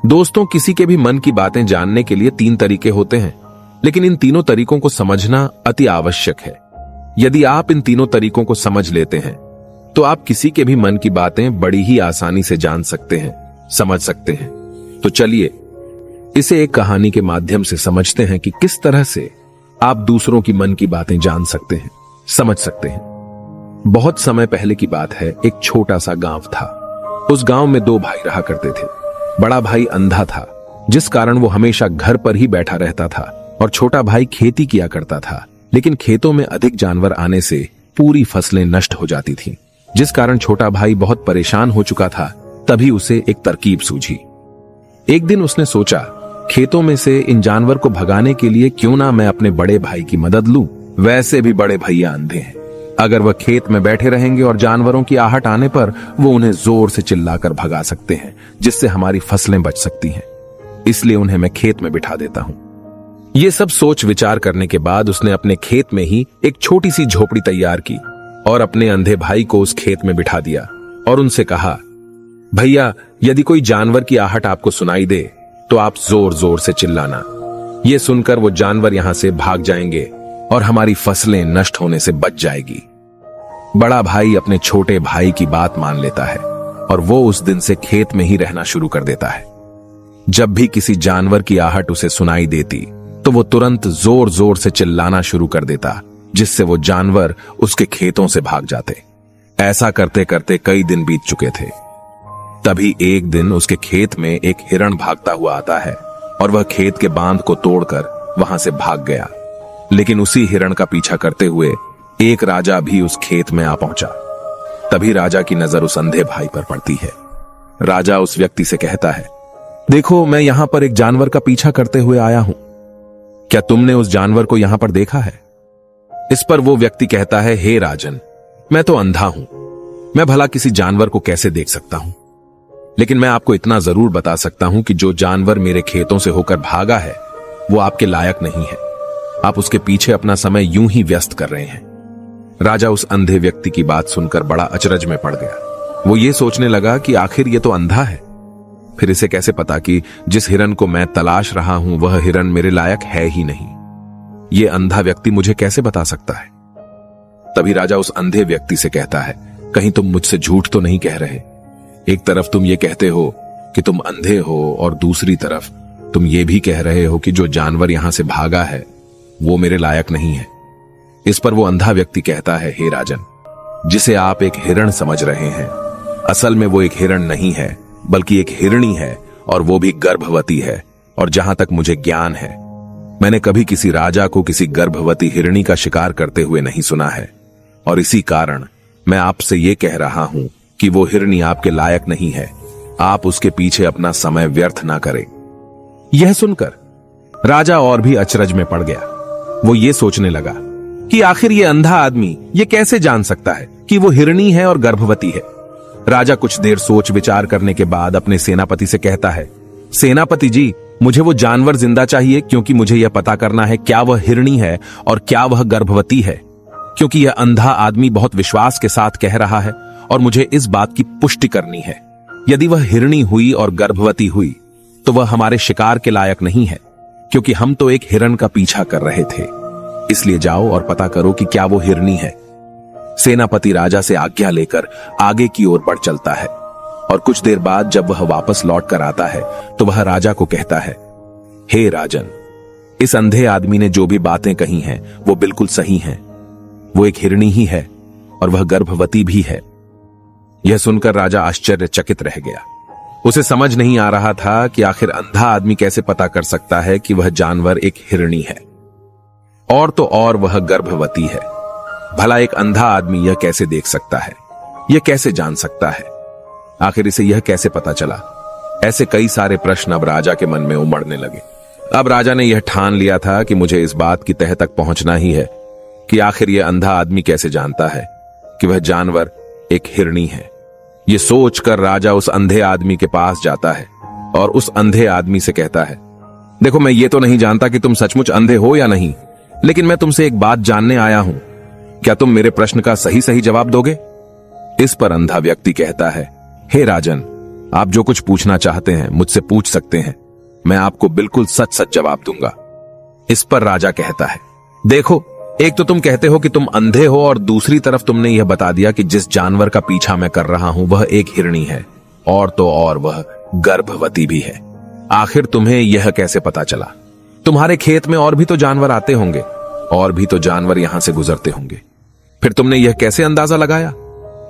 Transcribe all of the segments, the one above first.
दोस्तों, किसी के भी मन की बातें जानने के लिए 3 तरीके होते हैं, लेकिन इन तीनों तरीकों को समझना अति आवश्यक है। यदि आप इन तीनों तरीकों को समझ लेते हैं तो आप किसी के भी मन की बातें बड़ी ही आसानी से जान सकते हैं, समझ सकते हैं। तो चलिए इसे एक कहानी के माध्यम से समझते हैं कि किस तरह से आप दूसरों की मन की बातें जान सकते हैं, समझ सकते हैं। बहुत समय पहले की बात है। एक छोटा सा गांव था। उस गांव में 2 भाई रहा करते थे। बड़ा भाई अंधा था, जिस कारण वो हमेशा घर पर ही बैठा रहता था, और छोटा भाई खेती किया करता था। लेकिन खेतों में अधिक जानवर आने से पूरी फसलें नष्ट हो जाती थीं, जिस कारण छोटा भाई बहुत परेशान हो चुका था। तभी उसे एक तरकीब सूझी। एक दिन उसने सोचा, खेतों में से इन जानवर को भगाने के लिए क्यों ना मैं अपने बड़े भाई की मदद लूं। वैसे भी बड़े भैया अंधे हैं। अगर वह खेत में बैठे रहेंगे और जानवरों की आहट आने पर वो उन्हें जोर से चिल्लाकर भगा सकते हैं, जिससे हमारी फसलें बच सकती हैं। इसलिए उन्हें मैं खेत में बिठा देता हूं। ये सब सोच विचार करने के बाद उसने अपने खेत में ही एक छोटी सी झोपड़ी तैयार की और अपने अंधे भाई को उस खेत में बिठा दिया और उनसे कहा, भैया, यदि कोई जानवर की आहट आपको सुनाई दे तो आप जोर जोर से चिल्लाना। ये सुनकर वो जानवर यहां से भाग जाएंगे और हमारी फसलें नष्ट होने से बच जाएगी। बड़ा भाई अपने छोटे भाई की बात मान लेता है और वो उस दिन से खेत में ही रहना शुरू कर देता है। जब भी किसी जानवर की आहट उसे सुनाई देती तो वो तुरंत जोर जोर से चिल्लाना शुरू कर देता, जिससे वो जानवर उसके खेतों से भाग जाते। ऐसा करते करते कई दिन बीत चुके थे। तभी एक दिन उसके खेत में एक हिरण भागता हुआ आता है और वह खेत के बांध को तोड़कर वहां से भाग गया। लेकिन उसी हिरण का पीछा करते हुए एक राजा भी उस खेत में आ पहुंचा। तभी राजा की नजर उस अंधे भाई पर पड़ती है। राजा उस व्यक्ति से कहता है, देखो, मैं यहां पर एक जानवर का पीछा करते हुए आया हूं। क्या तुमने उस जानवर को यहां पर देखा है? इस पर वो व्यक्ति कहता है, हे राजन, मैं तो अंधा हूं। मैं भला किसी जानवर को कैसे देख सकता हूं? लेकिन मैं आपको इतना जरूर बता सकता हूं कि जो जानवर मेरे खेतों से होकर भागा है वो आपके लायक नहीं है। आप उसके पीछे अपना समय यूं ही व्यस्त कर रहे हैं। राजा उस अंधे व्यक्ति की बात सुनकर बड़ा अचरज में पड़ गया। वो ये सोचने लगा कि आखिर ये तो अंधा है, फिर इसे कैसे पता कि जिस हिरन को मैं तलाश रहा हूं वह हिरन मेरे लायक है ही नहीं। ये अंधा व्यक्ति मुझे कैसे बता सकता है? तभी राजा उस अंधे व्यक्ति से कहता है, कहीं तुम मुझसे झूठ तो नहीं कह रहे? एक तरफ तुम ये कहते हो कि तुम अंधे हो और दूसरी तरफ तुम ये भी कह रहे हो कि जो जानवर यहां से भागा है वो मेरे लायक नहीं है। इस पर वो अंधा व्यक्ति कहता है, हे राजन, जिसे आप एक हिरण समझ रहे हैं, असल में वो एक हिरण नहीं है, बल्कि एक हिरणी है, और वो भी गर्भवती है। और जहां तक मुझे ज्ञान है, मैंने कभी किसी राजा को किसी गर्भवती हिरणी का शिकार करते हुए नहीं सुना है। और इसी कारण मैं आपसे ये कह रहा हूं कि वो हिरणी आपके लायक नहीं है। आप उसके पीछे अपना समय व्यर्थ ना करें। यह सुनकर राजा और भी अचरज में पड़ गया। वो ये सोचने लगा कि आखिर ये अंधा आदमी ये कैसे जान सकता है कि वो हिरणी है और गर्भवती है। राजा कुछ देर सोच विचार करने के बाद अपने सेनापति से कहता है, सेनापति जी, मुझे वो जानवर जिंदा चाहिए, क्योंकि मुझे यह पता करना है क्या वह हिरणी है और क्या वह गर्भवती है। क्योंकि यह अंधा आदमी बहुत विश्वास के साथ कह रहा है और मुझे इस बात की पुष्टि करनी है। यदि वह हिरणी हुई और गर्भवती हुई तो वह हमारे शिकार के लायक नहीं है, क्योंकि हम तो एक हिरण का पीछा कर रहे थे। इसलिए जाओ और पता करो कि क्या वो हिरणी है। सेनापति राजा से आज्ञा लेकर आगे की ओर बढ़ चलता है और कुछ देर बाद जब वह वापस लौट कर आता है तो वह राजा को कहता है, हे राजन, इस अंधे आदमी ने जो भी बातें कही हैं वो बिल्कुल सही हैं। वो एक हिरणी ही है और वह गर्भवती भी है। यह सुनकर राजा आश्चर्यचकित रह गया। उसे समझ नहीं आ रहा था कि आखिर अंधा आदमी कैसे पता कर सकता है कि वह जानवर एक हिरणी है, और तो और वह गर्भवती है। भला एक अंधा आदमी यह कैसे देख सकता है? यह कैसे जान सकता है? आखिर इसे यह कैसे पता चला? ऐसे कई सारे प्रश्न अब राजा के मन में उमड़ने लगे। अब राजा ने यह ठान लिया था कि मुझे इस बात की तह तक पहुंचना ही है कि आखिर यह अंधा आदमी कैसे जानता है कि वह जानवर एक हिरणी है। यह सोचकर राजा उस अंधे आदमी के पास जाता है और उस अंधे आदमी से कहता है, देखो, मैं ये तो नहीं जानता कि तुम सचमुच अंधे हो या नहीं, लेकिन मैं तुमसे एक बात जानने आया हूं। क्या तुम मेरे प्रश्न का सही सही जवाब दोगे? इस पर अंधा व्यक्ति कहता है, हे राजन, आप जो कुछ पूछना चाहते हैं मुझसे पूछ सकते हैं, मैं आपको बिल्कुल सच सच जवाब दूंगा। इस पर राजा कहता है, देखो, एक तो तुम कहते हो कि तुम अंधे हो और दूसरी तरफ तुमने यह बता दिया कि जिस जानवर का पीछा मैं कर रहा हूं वह एक हिरणी है, और तो और वह गर्भवती भी है। आखिर तुम्हें यह कैसे पता चला? तुम्हारे खेत में और भी तो जानवर आते होंगे, और भी तो जानवर यहां से गुजरते होंगे, फिर तुमने यह कैसे अंदाजा लगाया?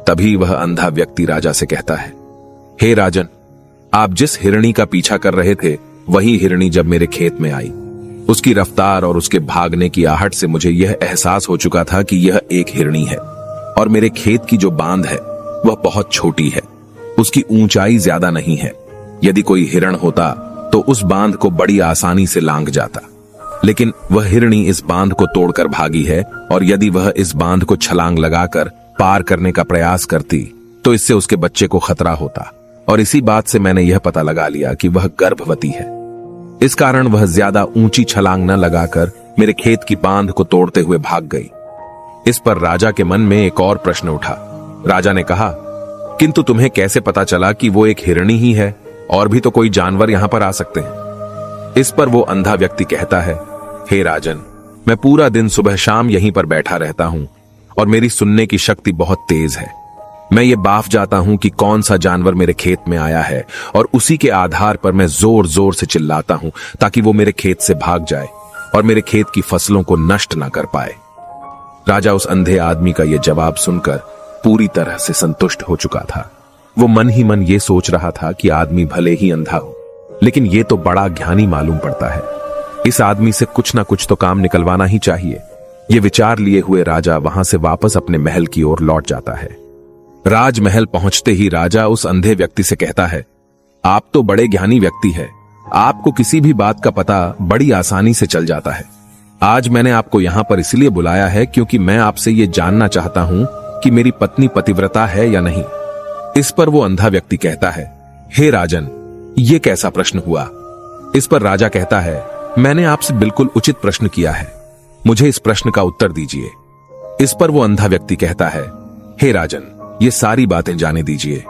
तभी वह अंधा व्यक्ति राजा से कहता है, हे राजन, आप जिस हिरणी का पीछा कर रहे थे वही हिरणी जब मेरे खेत में आई, उसकी रफ्तार और उसके भागने की आहट से मुझे यह एहसास हो चुका था कि यह एक हिरणी है, और मेरे खेत की जो बांध है वह बहुत छोटी है, उसकी ऊंचाई ज्यादा नहीं है। यदि कोई हिरण होता तो उस बांध को बड़ी आसानी से लांघ जाता, लेकिन वह हिरणी इस बांध को तोड़कर भागी है, और यदि वह इस बांध को छलांग लगाकर पार करने का प्रयास करती तो इससे उसके बच्चे को खतरा होता, और इसी बात से मैंने यह पता लगा लिया कि वह गर्भवती है। इस कारण वह ज्यादा ऊंची छलांग न लगाकर मेरे खेत की बांध को तोड़ते हुए भाग गई। इस पर राजा के मन में एक और प्रश्न उठा। राजा ने कहा, किंतु तुम्हें कैसे पता चला कि वो एक हिरणी ही है, और भी तो कोई जानवर यहां पर आ सकते हैं? इस पर वो अंधा व्यक्ति कहता है, हे राजन, मैं पूरा दिन सुबह शाम यहीं पर बैठा रहता हूं, और मेरी सुनने की शक्ति बहुत तेज है। मैं ये बाफ जाता हूं कि कौन सा जानवर मेरे खेत में आया है, और उसी के आधार पर मैं जोर जोर से चिल्लाता हूं ताकि वो मेरे खेत से भाग जाए और मेरे खेत की फसलों को नष्ट ना कर पाए। राजा उस अंधे आदमी का यह जवाब सुनकर पूरी तरह से संतुष्ट हो चुका था। वो मन ही मन ये सोच रहा था कि आदमी भले ही अंधा हो, लेकिन ये तो बड़ा ज्ञानी मालूम पड़ता है, इस आदमी से कुछ ना कुछ तो काम निकलवाना ही चाहिए। ये विचार लिए हुए राजा वहां से वापस अपने महल की ओर लौट जाता है। राजमहल पहुंचते ही राजा उस अंधे व्यक्ति से कहता है, आप तो बड़े ज्ञानी व्यक्ति है, आपको किसी भी बात का पता बड़ी आसानी से चल जाता है। आज मैंने आपको यहां पर इसलिए बुलाया है क्योंकि मैं आपसे ये जानना चाहता हूं कि मेरी पत्नी पतिव्रता है या नहीं। इस पर वो अंधा व्यक्ति कहता है, हे राजन, ये कैसा प्रश्न हुआ? इस पर राजा कहता है, मैंने आपसे बिल्कुल उचित प्रश्न किया है, मुझे इस प्रश्न का उत्तर दीजिए। इस पर वो अंधा व्यक्ति कहता है, हे राजन, ये सारी बातें जाने दीजिए।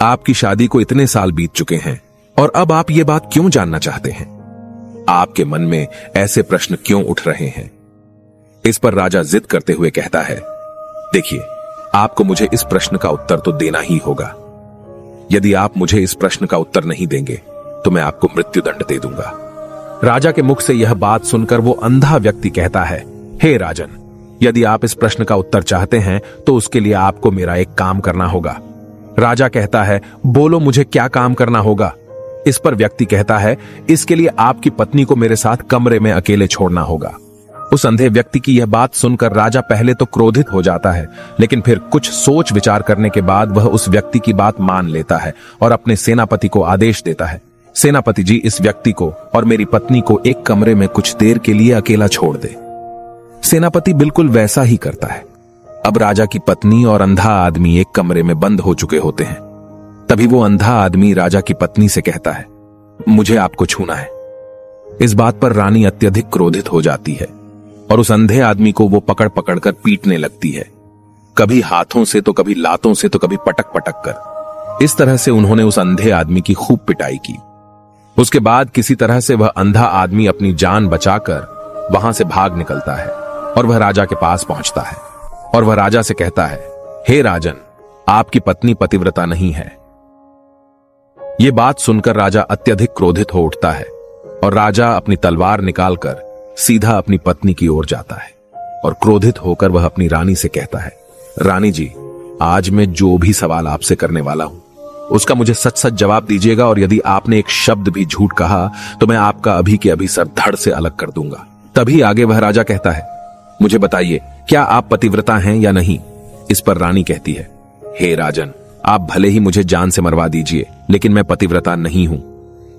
आपकी शादी को इतने साल बीत चुके हैं, और अब आप ये बात क्यों जानना चाहते हैं? आपके मन में ऐसे प्रश्न क्यों उठ रहे हैं? इस पर राजा जिद करते हुए कहता है, देखिए, आपको मुझे इस प्रश्न का उत्तर तो देना ही होगा। यदि आप मुझे इस प्रश्न का उत्तर नहीं देंगे तो मैं आपको मृत्युदंड दे दूंगा। राजा के मुख से यह बात सुनकर वो अंधा व्यक्ति कहता है, हे राजन, यदि आप इस प्रश्न का उत्तर चाहते हैं तो उसके लिए आपको मेरा एक काम करना होगा। राजा कहता है, बोलो, मुझे क्या काम करना होगा? इस पर व्यक्ति कहता है, इसके लिए आपकी पत्नी को मेरे साथ कमरे में अकेले छोड़ना होगा। उस अंधे व्यक्ति की यह बात सुनकर राजा पहले तो क्रोधित हो जाता है, लेकिन फिर कुछ सोच विचार करने के बाद वह उस व्यक्ति की बात मान लेता है और अपने सेनापति को आदेश देता है, सेनापति जी, इस व्यक्ति को और मेरी पत्नी को एक कमरे में कुछ देर के लिए अकेला छोड़ दे। सेनापति बिल्कुल वैसा ही करता है। अब राजा की पत्नी और अंधा आदमी एक कमरे में बंद हो चुके होते हैं। तभी वो अंधा आदमी राजा की पत्नी से कहता है, मुझे आपको छूना है। इस बात पर रानी अत्यधिक क्रोधित हो जाती है और उस अंधे आदमी को वो पकड़ पकड़ कर पीटने लगती है, कभी हाथों से तो कभी लातों से तो कभी पटक पटक कर। इस तरह से उन्होंने उस अंधे आदमी की खूब पिटाई की। उसके बाद किसी तरह से वह अंधा आदमी अपनी जान बचाकर वहां से भाग निकलता है और वह राजा के पास पहुंचता है और वह राजा से कहता है, हे राजन, आपकी पत्नी पतिव्रता नहीं है। यह बात सुनकर राजा अत्यधिक क्रोधित हो उठता है और राजा अपनी तलवार निकालकर सीधा अपनी पत्नी की ओर जाता है और क्रोधित होकर वह अपनी रानी से कहता है, रानी जी, आज मैं जो भी सवाल आपसे करने वाला हूं उसका मुझे सच सच जवाब दीजिएगा, और यदि आपने एक शब्द भी झूठ कहा तो मैं आपका अभी के अभी सर धड़ से अलग कर दूंगा। तभी आगे वह राजा कहता है, मुझे बताइए, क्या आप पतिव्रता हैं या नहीं? इस पर रानी कहती है, हे राजन, आप भले ही मुझे जान से मरवा दीजिए, लेकिन मैं पतिव्रता नहीं हूं।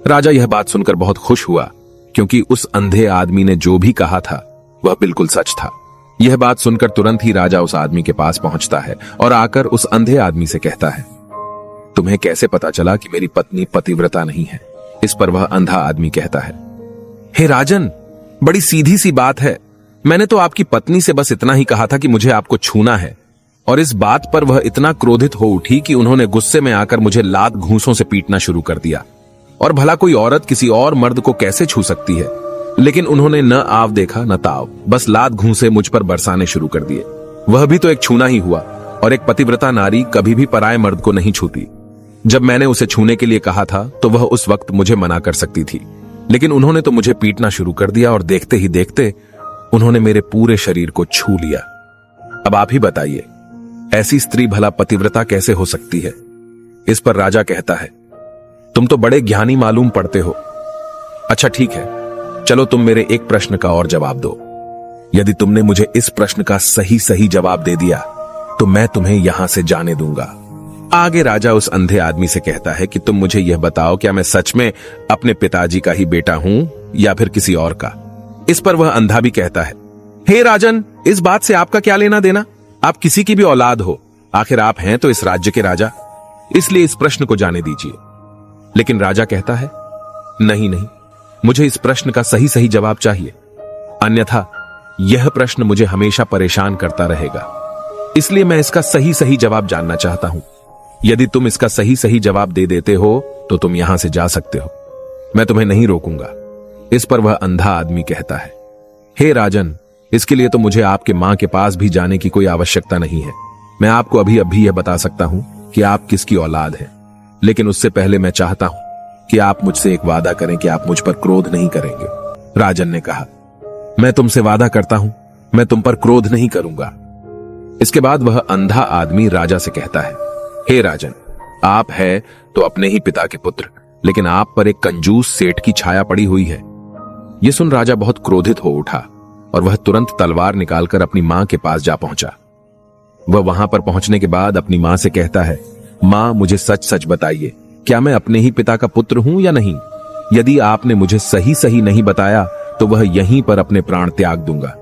राजा यह बात सुनकर बहुत खुश हुआ, क्योंकि उस अंधे आदमी ने जो भी कहा था वह बिल्कुल सच था। यह बात सुनकर तुरंत ही राजा उस आदमी के पास पहुंचता है और आकर उस अंधे आदमी से कहता है, तुम्हें कैसे पता चला कि मेरी पत्नी पतिव्रता नहीं है? इस पर वह अंधा आदमी कहता है, हे राजन, बड़ी सीधी सी बात है। मैंने तो आपकी पत्नी से बस इतना ही कहा था कि मुझे आपको छूना है, और इस बात पर वह इतना क्रोधित हो उठी कि उन्होंने गुस्से में आकर मुझे लात घूंसों से पीटना शुरू कर दिया। और भला कोई औरत किसी और मर्द को कैसे छू सकती है, लेकिन उन्होंने न आव देखा न ताव, बस लात घूंसे मुझ पर बरसाने शुरू कर दिए। वह भी तो एक छूना ही हुआ, और एक पतिव्रता नारी कभी भी पराये मर्द को नहीं छूती। जब मैंने उसे छूने के लिए कहा था तो वह उस वक्त मुझे मना कर सकती थी, लेकिन उन्होंने तो मुझे पीटना शुरू कर दिया और देखते ही देखते उन्होंने मेरे पूरे शरीर को छू लिया। अब आप ही बताइए, ऐसी स्त्री भला पतिव्रता कैसे हो सकती है? इस पर राजा कहता है, तुम तो बड़े ज्ञानी मालूम पड़ते हो। अच्छा ठीक है, चलो तुम मेरे एक प्रश्न का और जवाब दो। यदि तुमने मुझे इस प्रश्न का सही सही जवाब दे दिया तो मैं तुम्हें यहां से जाने दूंगा। आगे राजा उस अंधे आदमी से कहता है कि तुम मुझे यह बताओ, क्या मैं सच में अपने पिताजी का ही बेटा हूं या फिर किसी और का? इस पर वह अंधा भी कहता है, हे राजन, इस बात से आपका क्या लेना देना? आप किसी की भी औलाद हो, आखिर आप हैं तो इस राज्य के राजा, इसलिए इस प्रश्न को जाने दीजिए। लेकिन राजा कहता है, नहीं नहीं, मुझे इस प्रश्न का सही सही जवाब चाहिए, अन्यथा यह प्रश्न मुझे हमेशा परेशान करता रहेगा। इसलिए मैं इसका सही सही जवाब जानना चाहता हूं। यदि तुम इसका सही सही जवाब दे देते हो तो तुम यहां से जा सकते हो, मैं तुम्हें नहीं रोकूंगा। इस पर वह अंधा आदमी कहता है, हे राजन, इसके लिए तो मुझे आपके मां के पास भी जाने की कोई आवश्यकता नहीं है। मैं आपको अभी अभी यह बता सकता हूं कि आप किसकी औलाद हैं, लेकिन उससे पहले मैं चाहता हूं कि आप मुझसे एक वादा करें कि आप मुझ पर क्रोध नहीं करेंगे। राजन ने कहा, मैं तुमसे वादा करता हूं, मैं तुम पर क्रोध नहीं करूंगा। इसके बाद वह अंधा आदमी राजा से कहता है, हे राजन, आप है तो अपने ही पिता के पुत्र, लेकिन आप पर एक कंजूस सेठ की छाया पड़ी हुई है। यह सुन राजा बहुत क्रोधित हो उठा और वह तुरंत तलवार निकालकर अपनी मां के पास जा पहुंचा। वह वहां पर पहुंचने के बाद अपनी मां से कहता है, मां, मुझे सच सच बताइए, क्या मैं अपने ही पिता का पुत्र हूं या नहीं? यदि आपने मुझे सही सही नहीं बताया तो वह यहीं पर अपने प्राण त्याग दूंगा।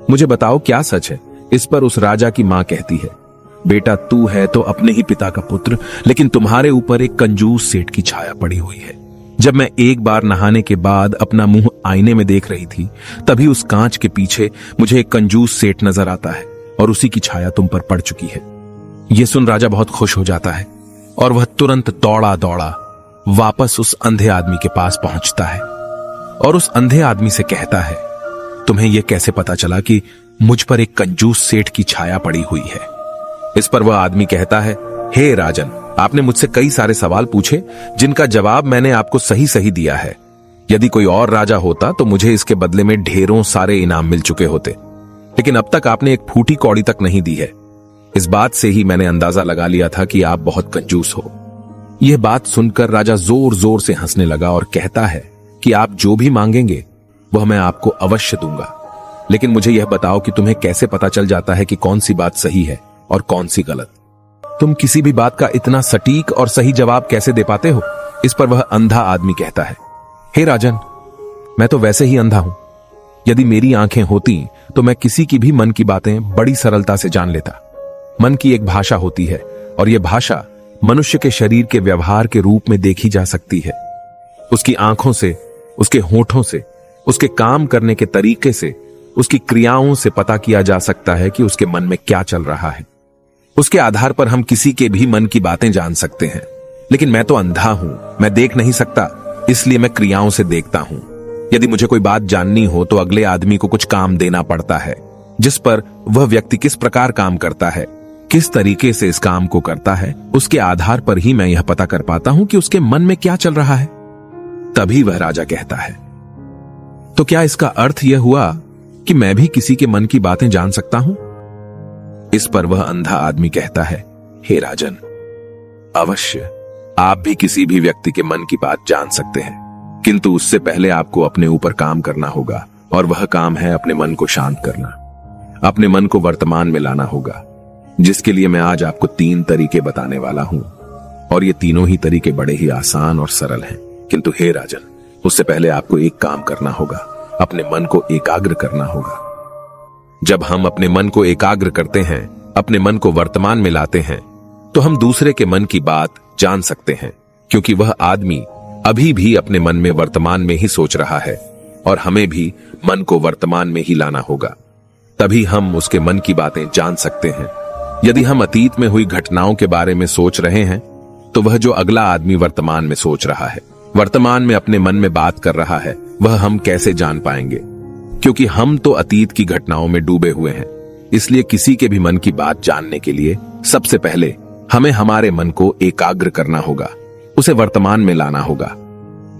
मुझे बताओ क्या सच है? इस पर उस राजा की मां कहती है, बेटा, तू है तो अपने ही पिता का पुत्र, लेकिन तुम्हारे ऊपर एक कंजूस सेठ की छाया पड़ी हुई है। जब मैं एक बार नहाने के बाद अपना मुंह आईने में देख रही थी, तभी उस कांच के पीछे मुझे एक कंजूस सेठ नजर आता है और उसी की छाया तुम पर पड़ चुकी है। यह सुन राजा बहुत खुश हो जाता है और वह तुरंत दौड़ा दौड़ा वापस उस अंधे आदमी के पास पहुंचता है और उस अंधे आदमी से कहता है, तुम्हें यह कैसे पता चला कि मुझ पर एक कंजूस सेठ की छाया पड़ी हुई है? इस पर वह आदमी कहता है, हे राजन, आपने मुझसे कई सारे सवाल पूछे जिनका जवाब मैंने आपको सही सही दिया है। यदि कोई और राजा होता तो मुझे इसके बदले में ढेरों सारे इनाम मिल चुके होते, लेकिन अब तक आपने एक फूटी कौड़ी तक नहीं दी है। इस बात से ही मैंने अंदाजा लगा लिया था कि आप बहुत कंजूस हो। यह बात सुनकर राजा जोर जोर से हंसने लगा और कहता है कि आप जो भी मांगेंगे वह मैं आपको अवश्य दूंगा, लेकिन मुझे यह बताओ कि तुम्हें कैसे पता चल जाता है कि कौन सी बात सही है और कौन सी गलत? तुम किसी भी बात का इतना सटीक और सही जवाब कैसे दे पाते हो? इस पर वह अंधा आदमी कहता है, हे राजन, मैं तो वैसे ही अंधा हूं। यदि मेरी आंखें होती तो मैं किसी की भी मन की बातें बड़ी सरलता से जान लेता। मन की एक भाषा होती है और यह भाषा मनुष्य के शरीर के व्यवहार के रूप में देखी जा सकती है। उसकी आंखों से, उसके होठों से, उसके काम करने के तरीके से, उसकी क्रियाओं से पता किया जा सकता है कि उसके मन में क्या चल रहा है। उसके आधार पर हम किसी के भी मन की बातें जान सकते हैं। लेकिन मैं तो अंधा हूं, मैं देख नहीं सकता, इसलिए मैं क्रियाओं से देखता हूं। यदि मुझे कोई बात जाननी हो तो अगले आदमी को कुछ काम देना पड़ता है, जिस पर वह व्यक्ति किस प्रकार काम करता है, किस तरीके से इस काम को करता है, उसके आधार पर ही मैं यह पता कर पाता हूं कि उसके मन में क्या चल रहा है। तभी वह राजा कहता है, तो क्या इसका अर्थ यह हुआ कि मैं भी किसी के मन की बातें जान सकता हूं? इस पर वह अंधा आदमी कहता है, हे राजन, अवश्य आप भी किसी भी व्यक्ति के मन की बात जान सकते हैं, किंतु उससे पहले आपको अपने ऊपर काम करना होगा, और वह काम है अपने मन को शांत करना, अपने मन को वर्तमान में लाना होगा, जिसके लिए मैं आज आपको 3 तरीके बताने वाला हूं। और ये तीनों ही तरीके बड़े ही आसान और सरल हैं। किंतु हे राजन, उससे पहले आपको एक काम करना होगा, अपने मन को एकाग्र करना होगा। जब हम अपने मन को एकाग्र करते हैं, अपने मन को वर्तमान में लाते हैं, तो हम दूसरे के मन की बात जान सकते हैं, क्योंकि वह आदमी अभी भी अपने मन में वर्तमान में ही सोच रहा है, और हमें भी मन को वर्तमान में ही लाना होगा। तभी हम उसके मन की बातें जान सकते हैं। यदि हम अतीत में हुई घटनाओं के बारे में सोच रहे हैं तो वह जो अगला आदमी वर्तमान में सोच रहा है, वर्तमान में अपने मन में बात कर रहा है, वह हम कैसे जान पाएंगे? क्योंकि हम तो अतीत की घटनाओं में डूबे हुए हैं। इसलिए किसी के भी मन की बात जानने के लिए सबसे पहले हमें हमारे मन को एकाग्र करना होगा, उसे वर्तमान में लाना होगा।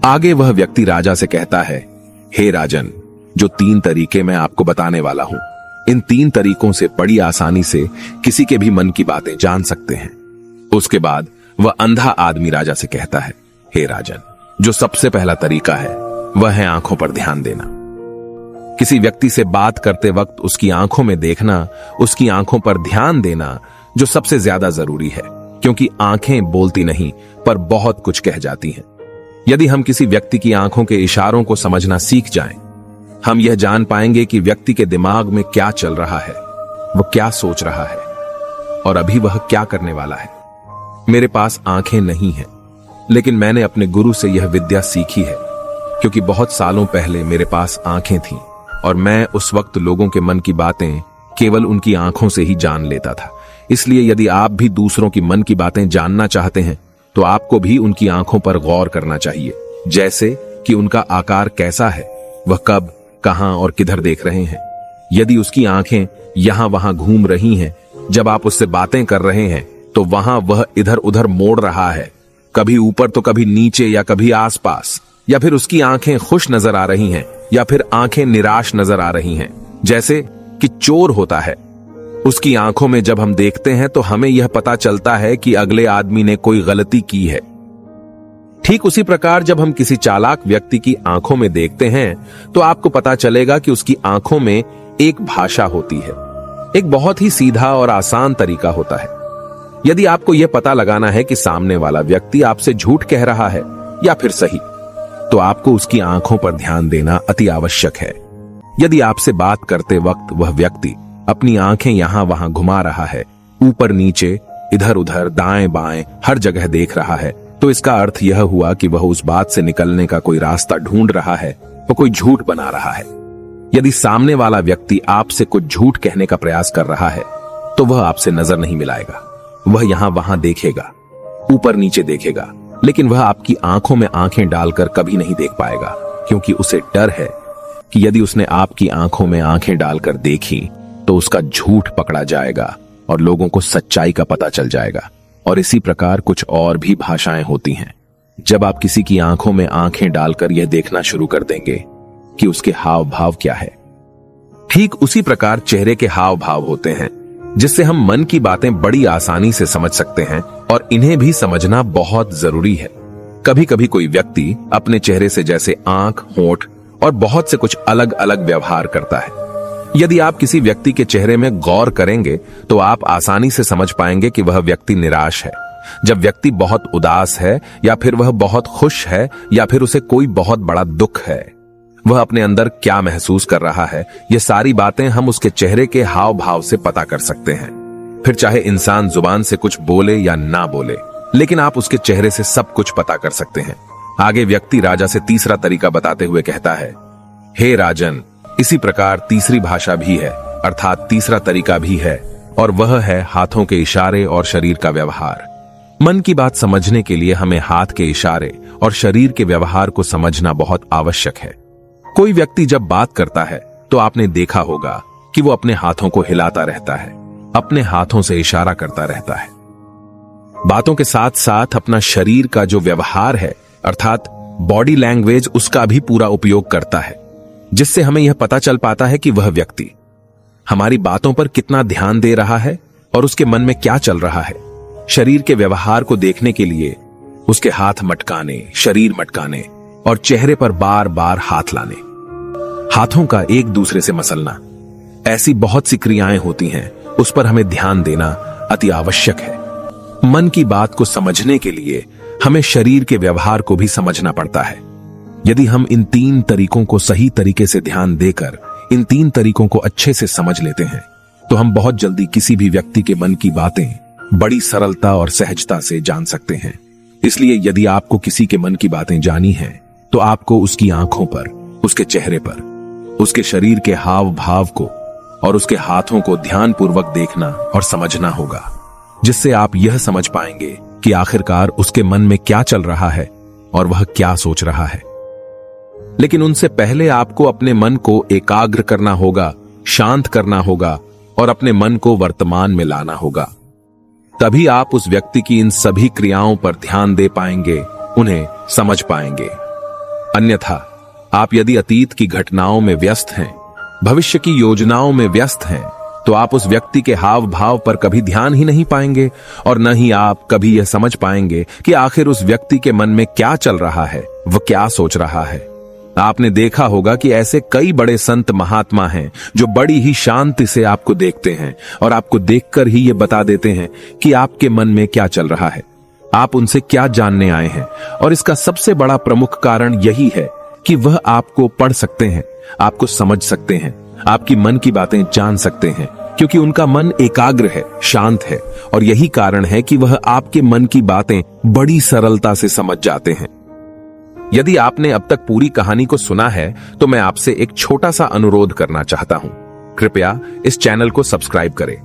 आगे वह व्यक्ति राजा से कहता है, हे राजन, जो 3 तरीके मैं आपको बताने वाला हूं, इन 3 तरीकों से बड़ी आसानी से किसी के भी मन की बातें जान सकते हैं। उसके बाद वह अंधा आदमी राजा से कहता है, हे राजन, जो सबसे पहला तरीका है वह है आंखों पर ध्यान देना। किसी व्यक्ति से बात करते वक्त उसकी आंखों में देखना, उसकी आंखों पर ध्यान देना जो सबसे ज्यादा जरूरी है, क्योंकि आंखें बोलती नहीं पर बहुत कुछ कह जाती हैं। यदि हम किसी व्यक्ति की आंखों के इशारों को समझना सीख जाएं, हम यह जान पाएंगे कि व्यक्ति के दिमाग में क्या चल रहा है, वह क्या सोच रहा है और अभी वह क्या करने वाला है। मेरे पास आंखें नहीं हैं, लेकिन मैंने अपने गुरु से यह विद्या सीखी है, क्योंकि बहुत सालों पहले मेरे पास आंखें थीं और मैं उस वक्त लोगों के मन की बातें केवल उनकी आंखों से ही जान लेता था। इसलिए यदि आप भी दूसरों की मन की बातें जानना चाहते हैं तो आपको भी उनकी आंखों पर गौर करना चाहिए, जैसे कि उनका आकार कैसा है, वह कब, कहां और किधर देख रहे हैं। यदि उसकी आंखें यहां वहां घूम रही हैं जब आप उससे बातें कर रहे हैं, तो वहां वह इधर उधर मोड़ रहा है, कभी ऊपर तो कभी नीचे या कभी आसपास, या फिर उसकी आंखें खुश नजर आ रही हैं या फिर आंखें निराश नजर आ रही हैं, जैसे कि चोर होता है। उसकी आंखों में जब हम देखते हैं तो हमें यह पता चलता है कि अगले आदमी ने कोई गलती की है। ठीक उसी प्रकार जब हम किसी चालाक व्यक्ति की आंखों में देखते हैं तो आपको पता चलेगा कि उसकी आंखों में एक भाषा होती है। एक बहुत ही सीधा और आसान तरीका होता है। यदि आपको यह पता लगाना है कि सामने वाला व्यक्ति आपसे झूठ कह रहा है या फिर सही, तो आपको उसकी आंखों पर ध्यान देना अति आवश्यक है। यदि आपसे बात करते वक्त वह व्यक्ति अपनी आंखें यहां वहां घुमा रहा है, ऊपर नीचे, इधर उधर, दाएं बाएं, हर जगह देख रहा है, तो इसका अर्थ यह हुआ कि वह उस बात से निकलने का कोई रास्ता ढूंढ रहा है, वो कोई झूठ बना रहा है। यदि सामने वाला व्यक्ति आपसे कुछ झूठ कहने का प्रयास कर रहा है तो वह आपसे नजर नहीं मिलाएगा। वह यहां वहां देखेगा, ऊपर नीचे देखेगा, लेकिन वह आपकी आंखों में आंखें डालकर कभी नहीं देख पाएगा, क्योंकि उसे डर है कि यदि उसने आपकी आंखों में आंखें डालकर देखी तो उसका झूठ पकड़ा जाएगा और लोगों को सच्चाई का पता चल जाएगा। और इसी प्रकार कुछ और भी भाषाएं होती हैं। जब आप किसी की आंखों में आंखें डालकर यह देखना शुरू कर देंगे कि उसके हाव भाव क्या है, ठीक उसी प्रकार चेहरे के हाव भाव होते हैं, जिससे हम मन की बातें बड़ी आसानी से समझ सकते हैं और इन्हें भी समझना बहुत जरूरी है। कभी कभी कोई व्यक्ति अपने चेहरे से जैसे आंख, होंठ और बहुत से कुछ अलग अलग व्यवहार करता है। यदि आप किसी व्यक्ति के चेहरे में गौर करेंगे तो आप आसानी से समझ पाएंगे कि वह व्यक्ति निराश है, जब व्यक्ति बहुत उदास है, या फिर वह बहुत खुश है, या फिर उसे कोई बहुत बड़ा दुख है। वह अपने अंदर क्या महसूस कर रहा है, ये सारी बातें हम उसके चेहरे के हाव भाव से पता कर सकते हैं। फिर चाहे इंसान जुबान से कुछ बोले या ना बोले, लेकिन आप उसके चेहरे से सब कुछ पता कर सकते हैं। आगे व्यक्ति राजा से तीसरा तरीका बताते हुए कहता है, हे राजन, इसी प्रकार तीसरी भाषा भी है, अर्थात तीसरा तरीका भी है, और वह है हाथों के इशारे और शरीर का व्यवहार। मन की बात समझने के लिए हमें हाथ के इशारे और शरीर के व्यवहार को समझना बहुत आवश्यक है। कोई व्यक्ति जब बात करता है तो आपने देखा होगा कि वो अपने हाथों को हिलाता रहता है, अपने हाथों से इशारा करता रहता है। बातों के साथ साथ अपना शरीर का जो व्यवहार है, अर्थात बॉडी लैंग्वेज, उसका भी पूरा उपयोग करता है, जिससे हमें यह पता चल पाता है कि वह व्यक्ति हमारी बातों पर कितना ध्यान दे रहा है और उसके मन में क्या चल रहा है। शरीर के व्यवहार को देखने के लिए उसके हाथ मटकाने, शरीर मटकाने और चेहरे पर बार बार हाथ लाने, हाथों का एक दूसरे से मसलना, ऐसी बहुत सी क्रियाएं होती हैं, उस पर हमें ध्यान देना अति आवश्यक है। मन की बात को समझने के लिए हमें शरीर के व्यवहार को भी समझना पड़ता है। यदि हम इन 3 तरीकों को सही तरीके से ध्यान देकर इन 3 तरीकों को अच्छे से समझ लेते हैं तो हम बहुत जल्दी किसी भी व्यक्ति के मन की बातें बड़ी सरलता और सहजता से जान सकते हैं। इसलिए यदि आपको किसी के मन की बातें जानी हैं तो आपको उसकी आंखों पर, उसके चेहरे पर, उसके शरीर के हाव भाव को और उसके हाथों को ध्यानपूर्वक देखना और समझना होगा, जिससे आप यह समझ पाएंगे कि आखिरकार उसके मन में क्या चल रहा है और वह क्या सोच रहा है। लेकिन उनसे पहले आपको अपने मन को एकाग्र करना होगा, शांत करना होगा और अपने मन को वर्तमान में लाना होगा। तभी आप उस व्यक्ति की इन सभी क्रियाओं पर ध्यान दे पाएंगे, उन्हें समझ पाएंगे। अन्यथा आप यदि अतीत की घटनाओं में व्यस्त हैं, भविष्य की योजनाओं में व्यस्त हैं, तो आप उस व्यक्ति के हाव भाव पर कभी ध्यान ही नहीं पाएंगे और न ही आप कभी यह समझ पाएंगे कि आखिर उस व्यक्ति के मन में क्या चल रहा है, वह क्या सोच रहा है। आपने देखा होगा कि ऐसे कई बड़े संत महात्मा हैं जो बड़ी ही शांति से आपको देखते हैं और आपको देखकर ही ये बता देते हैं कि आपके मन में क्या चल रहा है, आप उनसे क्या जानने आए हैं। और इसका सबसे बड़ा प्रमुख कारण यही है कि वह आपको पढ़ सकते हैं, आपको समझ सकते हैं, आपकी मन की बातें जान सकते हैं, क्योंकि उनका मन एकाग्र है, शांत है और यही कारण है कि वह आपके मन की बातें बड़ी सरलता से समझ जाते हैं। यदि आपने अब तक पूरी कहानी को सुना है तो मैं आपसे एक छोटा सा अनुरोध करना चाहता हूं। कृपया इस चैनल को सब्सक्राइब करें